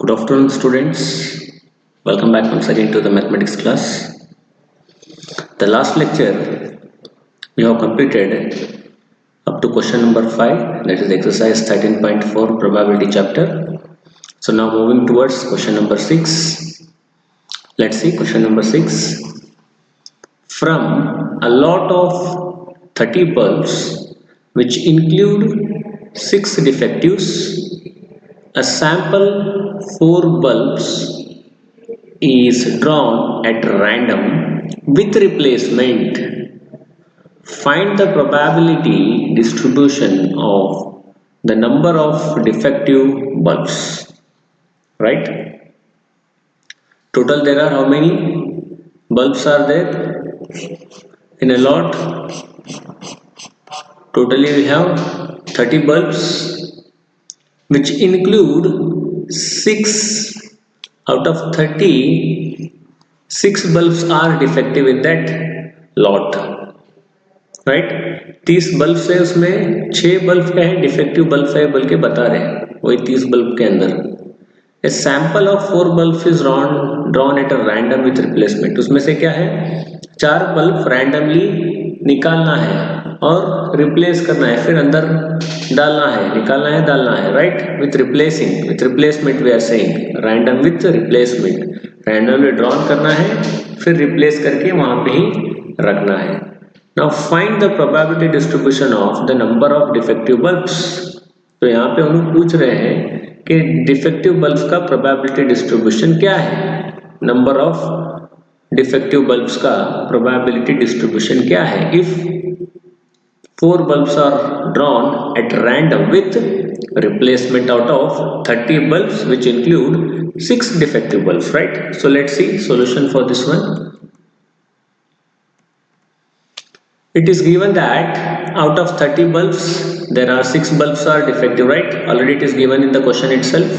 Good afternoon, students. Welcome back once again to the mathematics class. The last lecture we have completed up to question number 5, that is exercise 13.4 probability chapter. So now moving towards question number 6. Let's see question number 6. From a lot of 30 bulbs which include 6 defectives, a sample 4 bulbs is drawn at random with replacement. Find the probability distribution of the number of defective bulbs. Right? Total there are how many bulbs are there in a lot? Totally we have 30 bulbs which include 6 out of 30, 6 bulbs are defective in that lot, right? 30 bulbs है उसमें 6 bulb क्या है defective bulb है बोल के बता रहे हैं वही 30 बल्ब के अंदर a sample of 4 bulbs is drawn at a random with replacement. उसमें से क्या है 4 बल्ब रैंडमली निकालना है और रिप्लेस करना है फिर अंदर डालना है निकालना है डालना है right with replacement we are saying random with replacement randomly drawn करना है फिर रिप्लेस करके वहां पे ही रखना है. Now find the probability distribution of the number of defective bulbs. तो यहाँ पे हम लोग पूछ रहे हैं कि डिफेक्टिव बल्ब्स का प्रोबेबिलिटी डिस्ट्रीब्यूशन क्या है. नंबर ऑफ डिफेक्टिव बल्ब्स का प्रोबेबिलिटी डिस्ट्रीब्यूशन क्या है. If 4 bulbs are drawn at random with replacement out of 30 bulbs which include 6 defective bulbs, right? So let's see solution for this one. It is given that out of 30 bulbs there are 6 bulbs are defective, right? Already it is given in the question itself.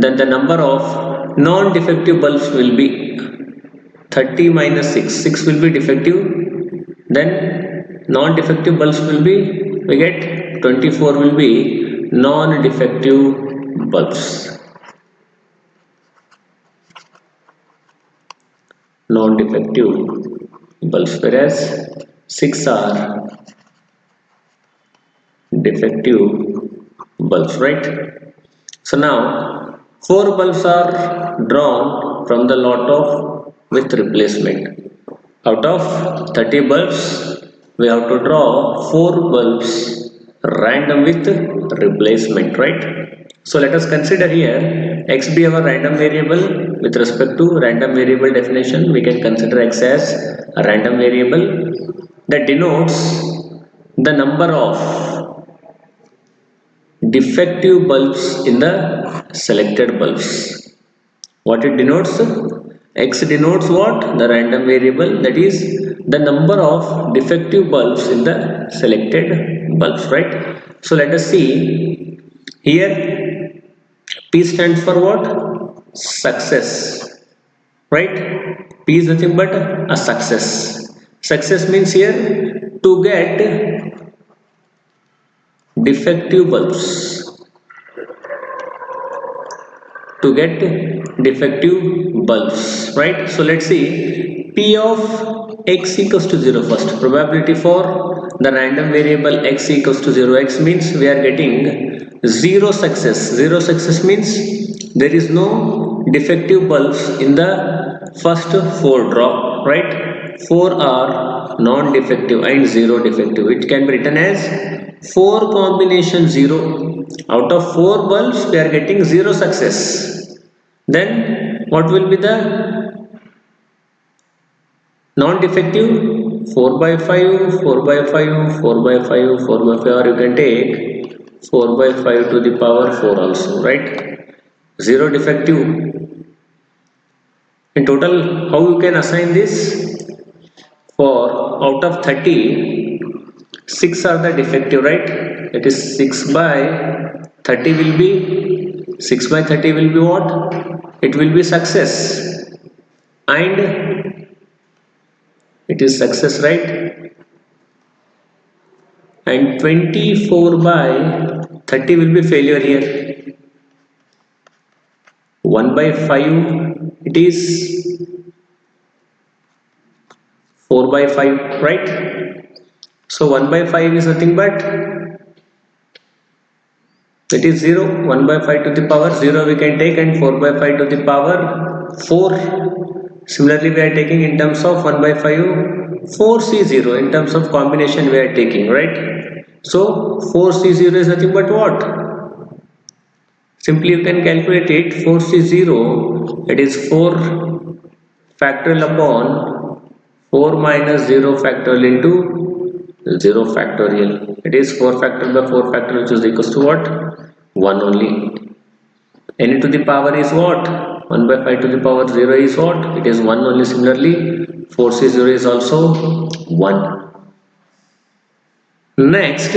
Then the number of non-defective bulbs will be 30 minus 6. 6 will be defective. Then non-defective bulbs will be, we get 24 will be non-defective bulbs. Non-defective bulbs, whereas 6 are defective bulbs, right? So now 4 bulbs are drawn from the lot of with replacement. Out of 30 bulbs we have to draw 4 bulbs random with replacement, right? So let us consider here x be our random variable. With respect to random variable definition, we can consider x as a random variable that denotes the number of defective bulbs in the selected bulbs. What it denotes? X denotes what? The random variable, that is the number of defective bulbs in the selected bulbs, right? So let us see here. P stands for what? Success, right? P is nothing but a success. Success means here to get defective bulbs. To get defective bulbs, right? So let's see P of x equals to 0 first. Probability for the random variable x equals to 0. X means we are getting 0 success. 0 success means there is no defective bulbs in the first 4 draw, right? 4 are non-defective and 0 defective. It can be written as 4 combination 0. Out of 4 bulbs we are getting 0 success. Then what will be the non-defective? 4 by 5, 4 by 5, 4 by 5, 4 by 5, or you can take 4 by 5 to the power 4 also, right? 0 defective. In total, how you can assign this? For out of 30, 6 are the defective, right? That is 6 by 30 will be 6 by 30 will be what? It will be success, and it is success, right? And 24 by 30 will be failure here. 1 by 5, it is 4 by 5, right? So 1 by 5 is nothing but it is 0. 1 by 5 to the power 0 we can take, and 4 by 5 to the power 4. Similarly, we are taking in terms of 1 by 5 4C0 in terms of combination we are taking, right? So 4C0 is nothing but what? Simply you can calculate it. 4C0, it is 4 factorial upon 4 minus 0 factorial into 0 factorial. It is 4 factorial by 4 factorial, which is equals to what? 1 only. N to the power is what? 1 by 5 to the power 0 is what? It is 1 only. Similarly, 4C0 is also 1. Next,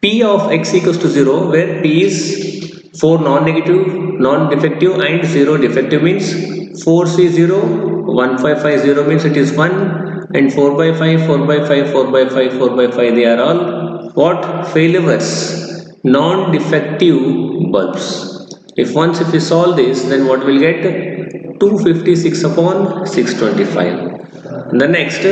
P of x equals to 0, where P is 4 non-negative, non-defective and 0 defective, means 4C0, 1550 means it is 1, and 4 by 5, 4 by 5, 4 by 5, 4 by 5, they are all what? Failures, non-defective bulbs. If we solve this, then what will get? 256 upon 625. The next,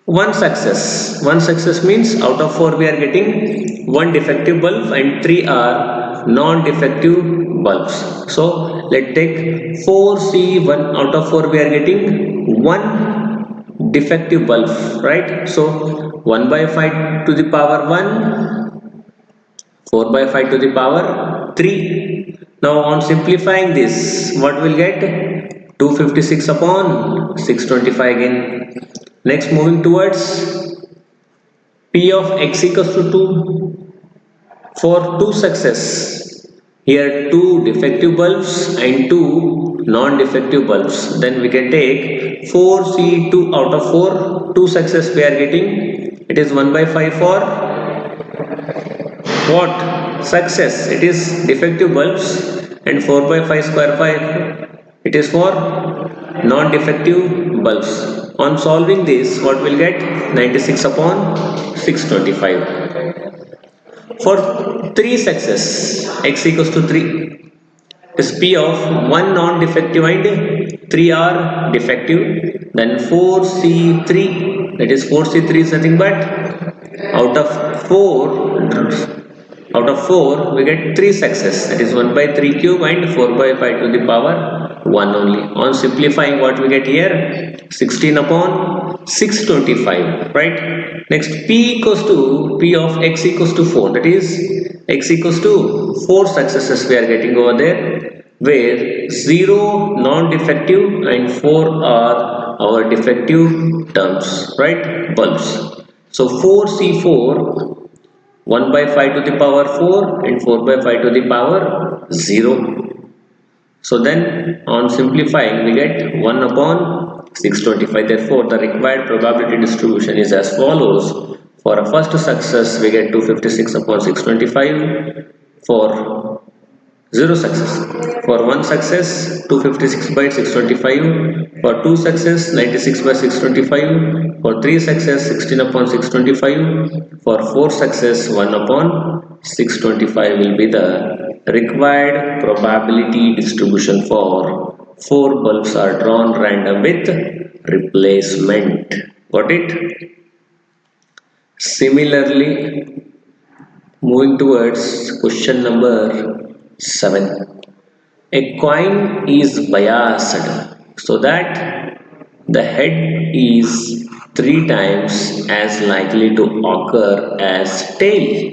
one success means out of 4 we are getting 1 defective bulb and 3 are non-defective bulbs. So let's take 4C1, out of 4 we are getting 1 defective bulb, right? So 1 by 5 to the power 1, 4 by 5 to the power 3. Now on simplifying this, what will get? 256 upon 625 again. Next, moving towards P of x equals to 2. For 2 success, here 2 defective bulbs and 2 non-defective bulbs. Then we can take 4C2, out of 4, 2 success we are getting. It is 1 by 5 for what? Success. It is defective bulbs, and 4 by 5 square 5. It is for non-defective bulbs. On solving this, what will get? 96 upon 625. For 3 success, x equals to 3, is P of 1 non-defective and 3 are defective. Then 4C3, that is 4C3 is nothing but out of 4 we get 3 success, that is 1 by 3 cube and 4 by 5 to the power 1 only. On simplifying, what we get here? 16 upon 625, right? Next, P of x equals to 4, that is x equals to 4 successes we are getting over there, where 0 non-defective and 4 are our defective terms, right? Bulbs. So 4C4, 1 by 5 to the power 4 and 4 by 5 to the power 0. So then on simplifying, we get 1 upon 625. Therefore, the required probability distribution is as follows. For a first success, we get 256 upon 625. For 0 success. For 1 success, 256 by 625. For 2 success, 96 by 625. For 3 success, 16 upon 625. For 4 success, 1 upon 625 will be the required probability distribution for 4 bulbs are drawn random with replacement. Got it? Similarly, moving towards question number 7. A coin is biased so that the head is 3 times as likely to occur as tail.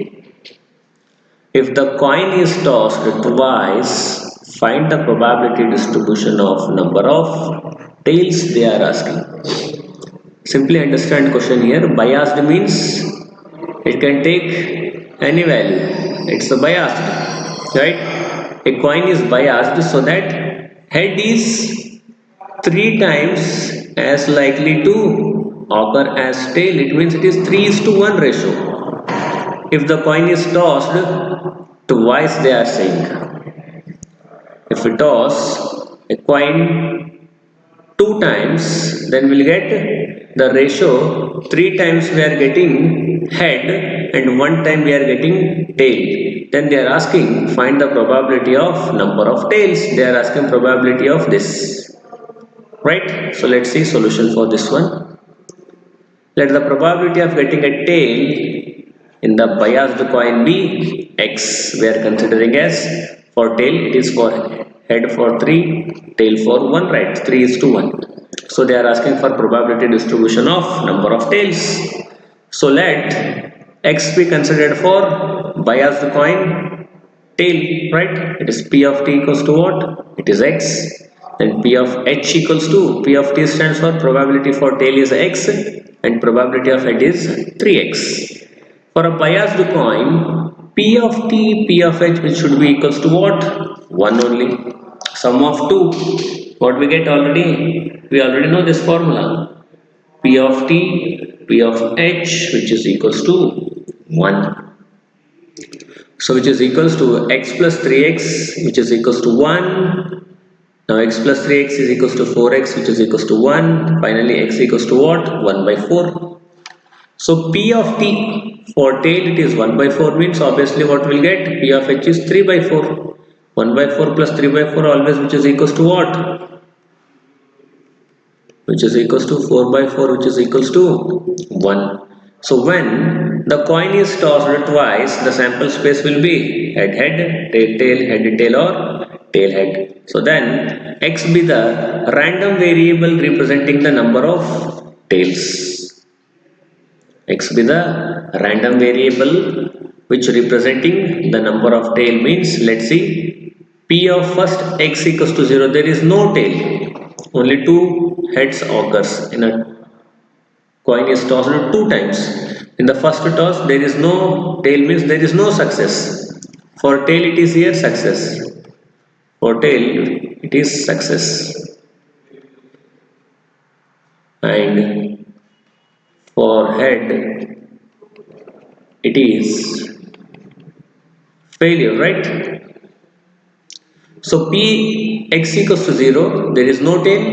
If the coin is tossed twice, find the probability distribution of number of tails they are asking. Simply understand question here. Biased means it can take any value. It's a biased, right? A coin is biased so that head is 3 times as likely to occur as tail. It means it is 3:1 ratio. If the coin is tossed twice, they are saying. If we toss a coin 2 times, then we'll get the ratio 3 times we are getting head and one time we are getting tail. Then they are asking find the probability of number of tails. They are asking probability of this, right? So let's see solution for this one. Let the probability of getting a tail in the biased coin be x. We are considering as for tail it is for head for 3, tail for 1, right? 3 is to 1. So they are asking for probability distribution of number of tails. So let x be considered for biased coin tail, right? It is p of t equals to what? It is x. Then p of h equals to, p of t stands for probability for tail is x and probability of head is 3x. For a biased coin, p of t, p of h which should be equals to what? 1 only. Sum of 2. What we get already? We already know this formula. P of t, p of h which is equals to 1. So which is equals to x plus 3x which is equals to 1. Now x plus 3x is equals to 4x which is equals to 1. Finally x equals to what? 1 by 4. So P of t for tail it is 1 by 4 means obviously what we'll get? P of h is 3 by 4. 1 by 4 plus 3 by 4 always which is equals to what? Which is equals to 4 by 4 which is equals to 1. So when the coin is tossed twice, the sample space will be head head, tail tail, head tail or tail head. So then x be the random variable representing the number of tails. X be the random variable which representing the number of tail means let's see P of first x equals to 0, there is no tail, only 2 heads occurs in a coin is tossed 2 times. In the first toss there is no tail means there is no success. For tail it is here success. For tail it is success. And for head it is failure, right? So P x equals to 0, there is no tail.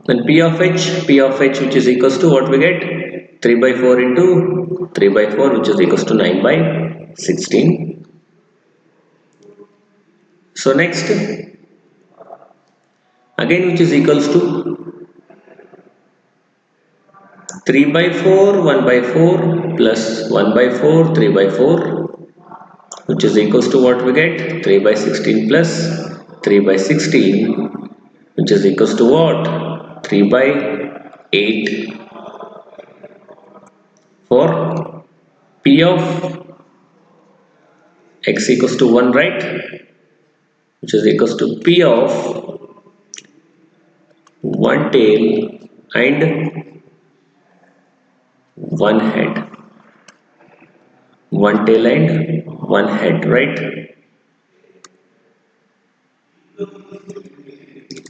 Then P of h which is equals to what we get? 3 by 4 into 3 by 4 which is equals to 9 by 16. So next, again which is equals to 3 by 4, 1 by 4 plus 1 by 4, 3 by 4 which is equals to what we get? 3 by 16 plus 3 by 16 which is equals to what? 3 by 8 for P of x equals to 1, right? Which is equals to P of 1 tail and 1 head. 1 tail and 1 head, right?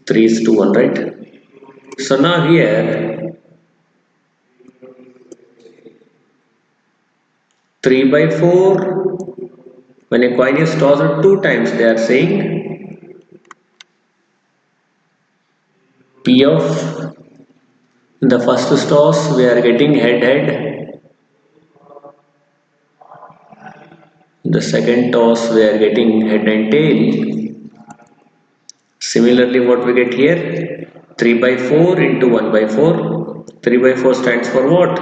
3 is to 1, right? So now here 3 by 4, when a coin is tossed 2 times, they are saying P of, in the first toss we are getting head head, in the second toss we are getting head and tail. Similarly what we get here? 3 by 4 into 1 by 4. 3 by 4 stands for what?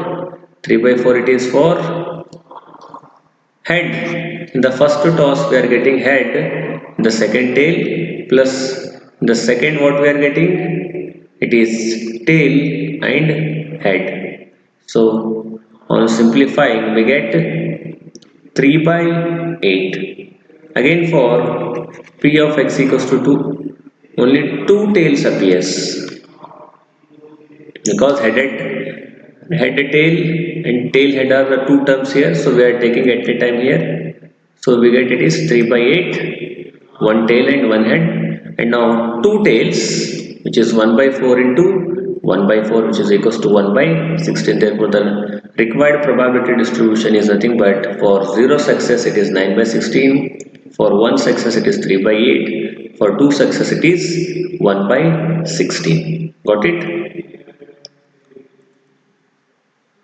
3 by 4 it is for head. In the first toss we are getting head, in the second tail, plus in the second what we are getting? It is tail and head. So on simplifying we get 3 by 8. Again for P of x equals to 2, only 2 tails appears because head tail and tail head are the 2 terms here, so we are taking at a time here. So we get it is 3 by 8, 1 tail and 1 head, and now 2 tails which is 1 by 4 into 1 by 4 which is equals to 1 by 16. Therefore the required probability distribution is nothing but for 0 success it is 9 by 16, for 1 success it is 3 by 8, for 2 success it is 1 by 16. Got it?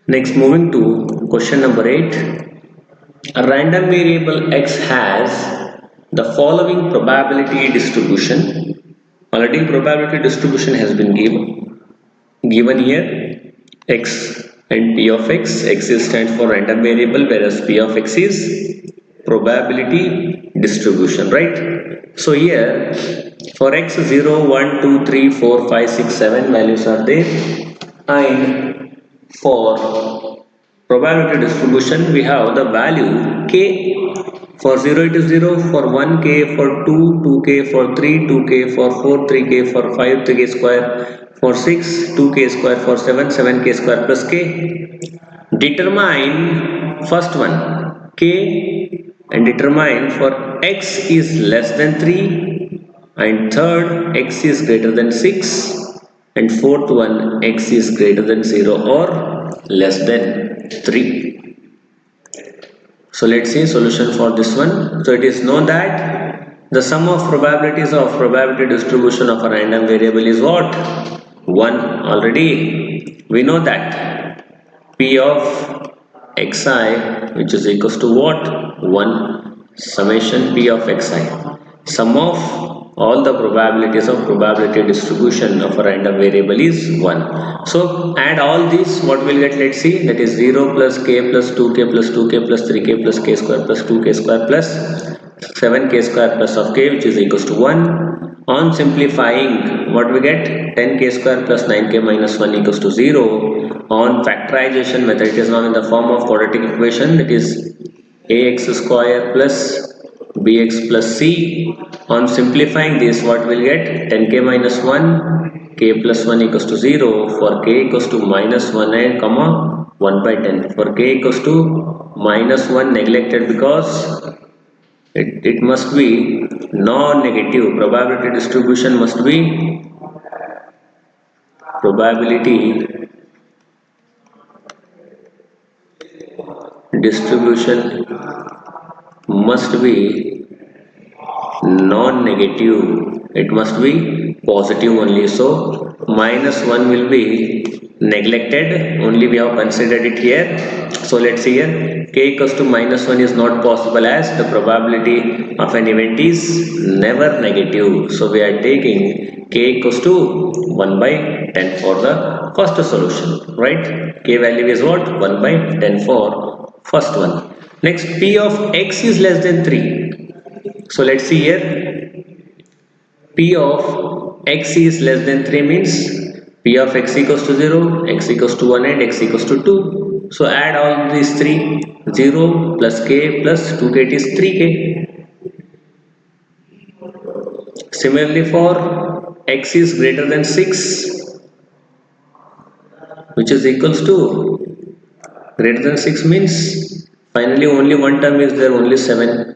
Next, moving to question number 8. A random variable x has the following probability distribution. Already probability distribution has been given here, x and p of x. X is stands for random variable, whereas p of x is probability distribution, right? So here for x 0, 1, 2, 3, 4, 5, 6, 7 values are there, and for probability distribution we have the value k. For 0 it is 0, for 1 k, for 2 2k, for 3 2k, for 4 3k, for 5 3k square, for 6 2k square, for 7 7k square plus k. Determine first one k and determine for x is less than 3, and third x is greater than 6, and fourth one x is greater than 0 or less than 3. So let's see solution for this one. So it is known that the sum of probabilities of probability distribution of a random variable is what? 1. Already we know that p of xi, which is equals to what? 1 summation p of xi. Sum of all the probabilities of probability distribution of a random variable is 1. So add all these, what we'll get, let's see, that is 0 plus k plus 2k plus 2k plus 3k plus k square plus 2k square plus 7k square plus of k, which is equals to 1. On simplifying, what we get? 10k square plus 9k minus 1 equals to 0. On factorization method, it is now in the form of quadratic equation, that is ax square plus bx plus c. On simplifying this, what we'll get? 10k minus 1, k plus 1 equals to 0. For k equals to minus 1 and comma 1 by 10. For k equals to minus 1 neglected because it must be non-negative. Probability distribution must be probability distribution must be non-negative. It must be positive only. So minus 1 will be neglected. Only we have considered it here. So let's see here. K equals to minus 1 is not possible as the probability of an event is never negative. So we are taking k equals to 1 by 10 for the first solution, right? K value is what? 1 by 10 for first one. Next, p of x is less than 3. So let's see here. P of x is less than 3 means P of x equals to 0, x equals to 1 and x equals to 2. So add all these three. 0 plus k plus 2k, it is 3k. Similarly for x is greater than 6, which is equals to greater than 6 means finally only one term is there, only 7.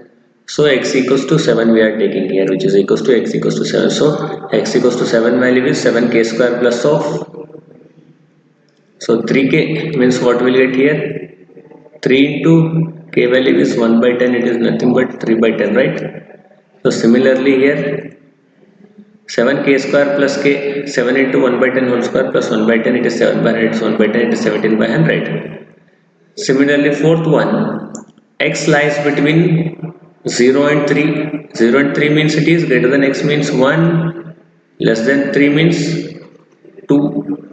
So x equals to 7 we are taking here, which is equals to x equals to 7. So x equals to 7 value is 7k square plus of, so 3k means what will get here? 3 into k value is 1 by 10, it is nothing but 3 by 10, right? So similarly here 7k square plus k, 7 into 1 by 10 whole square plus 1 by 10, it is 7 by 100, so 1 by 10 it is 17 by 100. Similarly fourth one, x lies between 0 and 3. 0 and 3 means it is greater than x means 1, less than 3 means 2,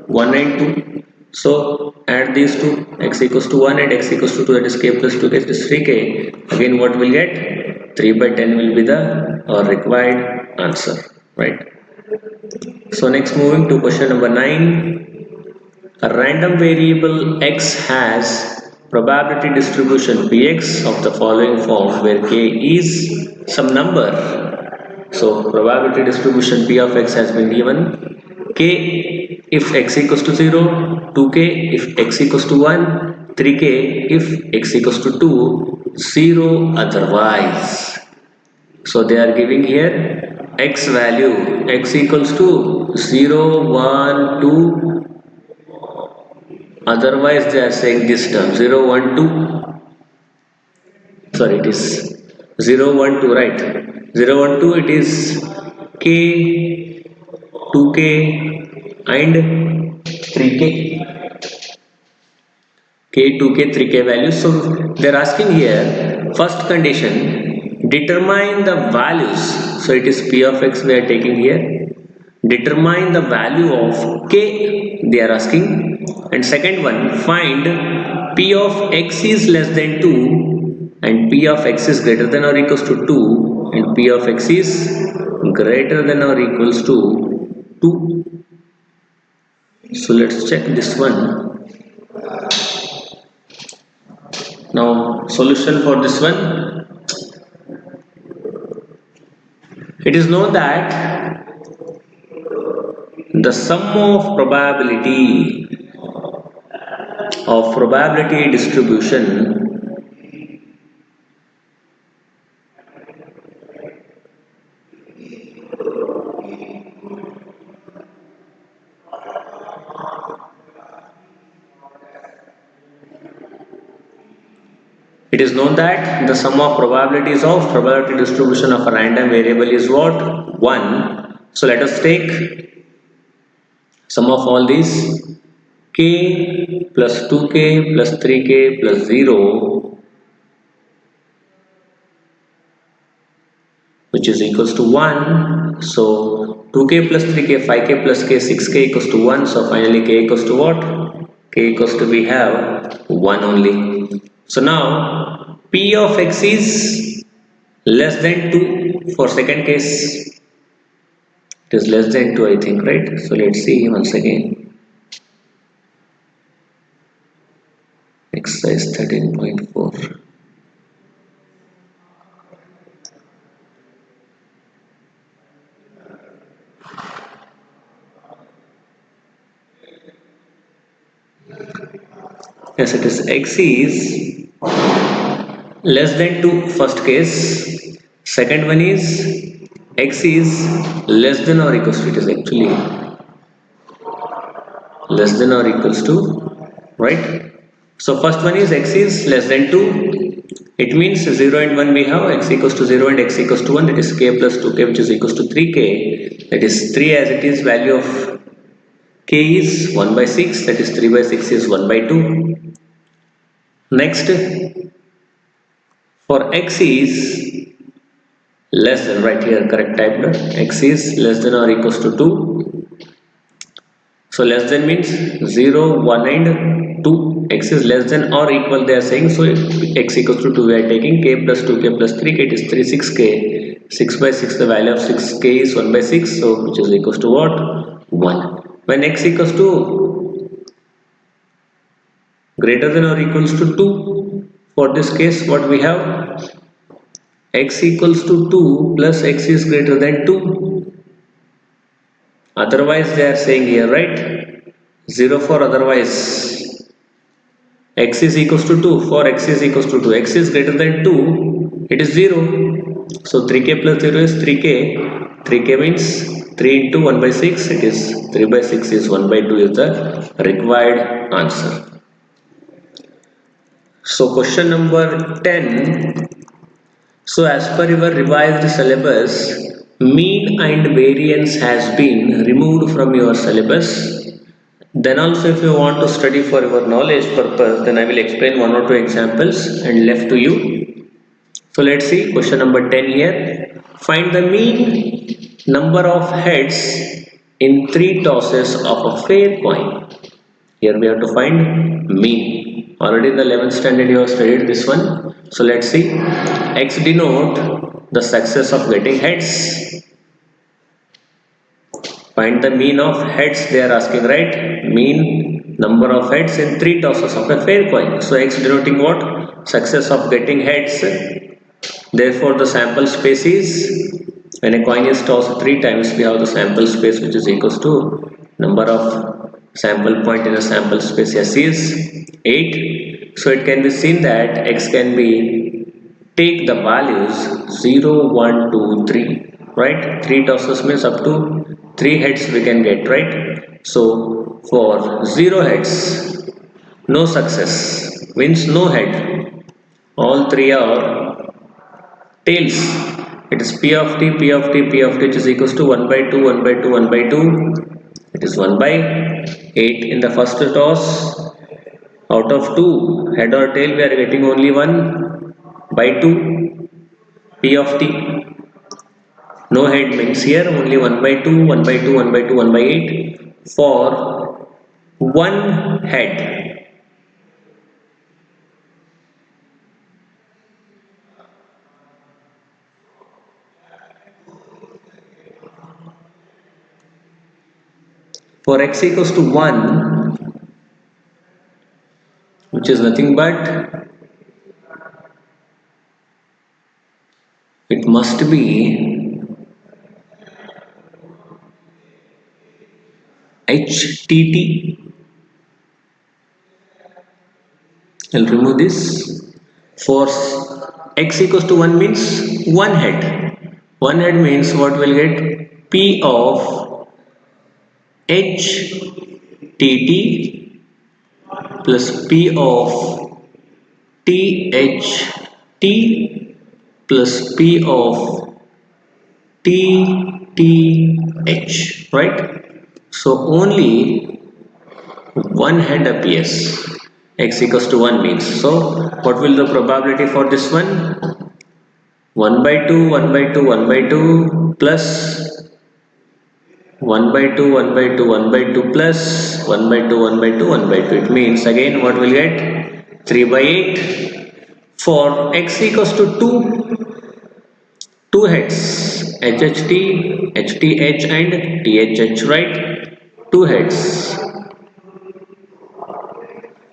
1 and 2. So add these two, x equals to 1 and x equals to 2, that is k plus 2k, that is 3k. Again what will get? 3 by 10 will be the required answer, right? So next, moving to question number 9. A random variable x has probability distribution px of the following form, where k is some number. So probability distribution p of x has been given. K if x equals to 0, 2k if x equals to 1, 3k if x equals to 2, 0 otherwise. So they are giving here x value, x equals to 0, 1, 2, otherwise they are saying this term 0, 1, 2, sorry it is 0, 1, 2, right? 0, 1, 2 it is k, 2k and 3k. k, 2k, 3k values. So they're asking here, first condition, determine the values. So it is p of x we are taking here. Determine the value of k they are asking. And second one, find p of x is less than 2 and p of x is greater than or equals to 2 and p of x is greater than or equals to 2. So let's check this one. Now solution for this one. It is known that the sum of probability distribution it is known that the sum of probabilities of probability distribution of a random variable is what? 1. So let us take sum of all these k plus 2k plus 3k plus 0 which is equals to 1. So 2k plus 3k, 5k plus k, 6k equals to 1. So finally k equals to what? K equals to we have 1 only. So now p of x is less than 2 for second case. It is less than 2 I think, right? So let's see once again. Exercise 13.4. Yes, it is x is less than 2 first case. Second one is x is less than or equals to, it is actually less than or equals to, right? So first one is x is less than 2. It means 0 and 1 we have x equals to 0 and x equals to 1, that is k plus 2k which is equals to 3k, that is 3 as it is, value of k is 1 by 6, that is 3 by 6 is 1 by 2. Next, for x is less than, right here correct type, x is less than or equals to 2. So less than means 0, 1 and 2. X is less than or equal they are saying. So x equals to 2 we are taking k plus 2k plus 3k, it is 3 6k. 6 by 6 the value of 6k is 1 by 6. So which is equals to what? 1. When x equals to greater than or equals to 2, for this case what we have? X equals to 2 plus x is greater than 2. Otherwise they are saying here, right? 0 for otherwise. X is equals to 2 for x is equals to 2. X is greater than 2, it is 0. So 3k plus 0 is 3k. 3k means 3 into 1 by 6, it is 3 by 6 is 1 by 2 is the required answer. So question number 10. So as per your revised syllabus, mean and variance has been removed from your syllabus. Then also if you want to study for your knowledge purpose, then I will explain 1 or 2 examples and left to you. So let's see question number 10 here. Find the mean number of heads in 3 tosses of a fair coin. Here we have to find mean. Already in the 11th standard you have studied this one. So let's see. X denote the success of getting heads. Find the mean of heads they are asking, right? Mean number of heads in 3 tosses of a fair coin. So X denoting what? Success of getting heads. Therefore the sample space is, when a coin is tossed 3 times, we have the sample space which is equals to number of sample point in a sample space S is 8. So it can be seen that X can be, take the values 0, 1, 2, 3, right? 3 tosses means up to 3 heads we can get, right? So for 0 heads, no success means no head. All 3 are tails. It is P of t, P of t, P of t which is equals to 1 by 2, 1 by 2, 1 by 2. It is 1 by 8 in the first toss. Out of 2, head or tail, we are getting only 1 by 2, P of t. No head means here only 1 by 2, 1 by 2, 1 by 2, 1 by 8 for 1 head. For x equals to 1, which is nothing but it must be HTT. I'll remove this. For x equals to 1 means 1 head. 1 head means what we'll get? P of HTT plus P of THT plus P of TTH, right? So only 1 head appears. X equals to 1 means. So what will the probability for this one? 1 by 2, 1 by 2, 1 by 2 plus 1 by 2, 1 by 2, 1 by 2 plus 1 by 2, 1 by 2, 1 by 2. It means again what we'll get? 3 by 8. For x equals to 2 heads, HHT, HTH and THH, right? 2 heads.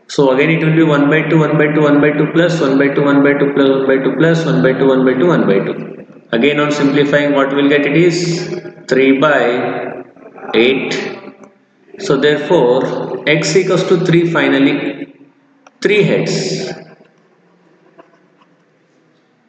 So again it will be 1 by 2, 1 by 2, 1 by 2 plus 1 by 2, 1 by 2 plus 1 by 2 plus 1 by 2, 1 by 2, 1 by 2. Again on simplifying what we'll get it is 3 by 8. So therefore x equals to 3 finally 3 heads.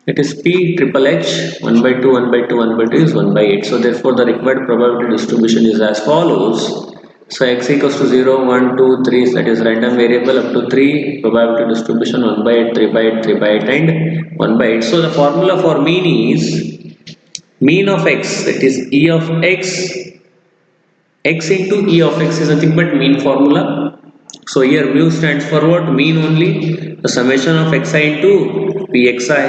It is P triple H 1 by 2, 1 by 2, 1 by 2 is 1 by 8. So therefore the required probability distribution is as follows. So x equals to 0, 1, 2, 3, that is random variable up to 3, probability distribution 1 by 8, 3 by 8, 3 by 8 and 1 by 8. So the formula for mean is mean of x, that is E of x, x into E of x is nothing but mean formula. So here mu stands for what? Mean only, the summation of xi into pxi.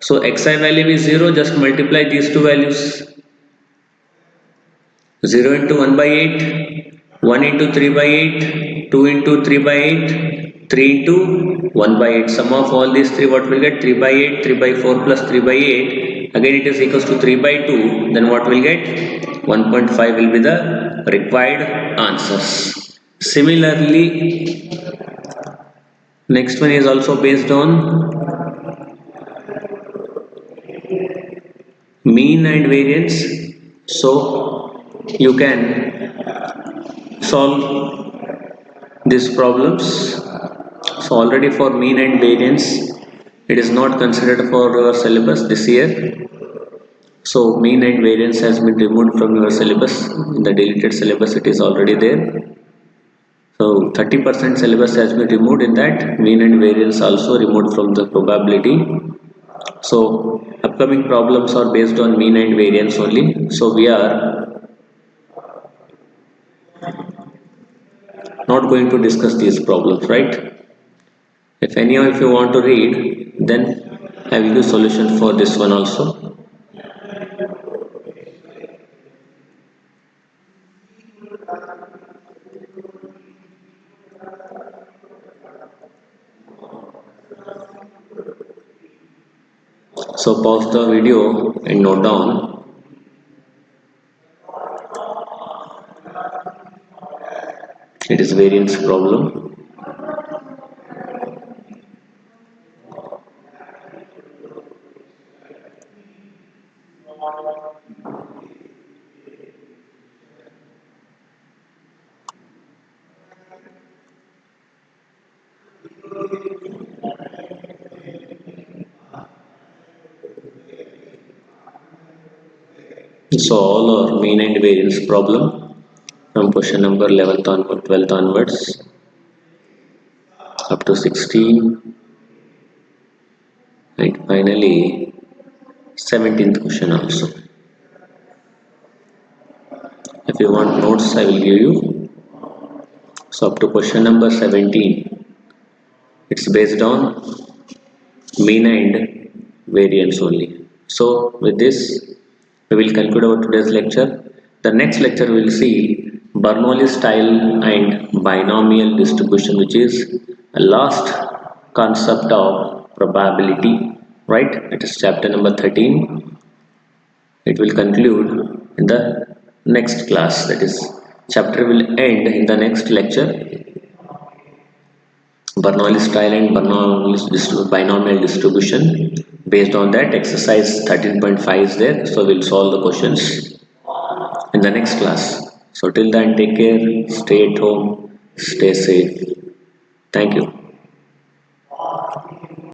So xi value is 0, just multiply these two values. 0 into 1 by 8, 1 into 3 by 8, 2 into 3 by 8, 3 into 1 by 8. Sum of all these 3 what will get? 3 by 8, 3 by 4 plus 3 by 8. Again it is equals to 3 by 2. Then what will get? 1.5 will be the required answers. Similarly, next one is also based on mean and variance. So you can solve these problems. So already for mean and variance it is not considered for your syllabus this year. So mean and variance has been removed from your syllabus. In the deleted syllabus it is already there. So 30% syllabus has been removed, in that mean and variance also removed from the probability. So upcoming problems are based on mean and variance only. So we are not going to discuss these problems, right? If any of you want to read, then I will give solution for this one also. So pause the video and note down. It is variance problem. So all are mean and variance problem from question number 11th onward, 12th onwards up to 16, and finally 17th question also. If you want notes I will give you. So up to question number 17 It's based on mean and variance only. So with this, we will conclude our today's lecture. The next lecture we will see Bernoulli style and binomial distribution, which is a last concept of probability, right? It is chapter number 13. It will conclude in the next class. That is, chapter will end in the next lecture. Bernoulli style and binomial distribution. Based on that, exercise 13.5 is there. So we'll solve the questions in the next class. So till then, take care, stay at home, stay safe. Thank you.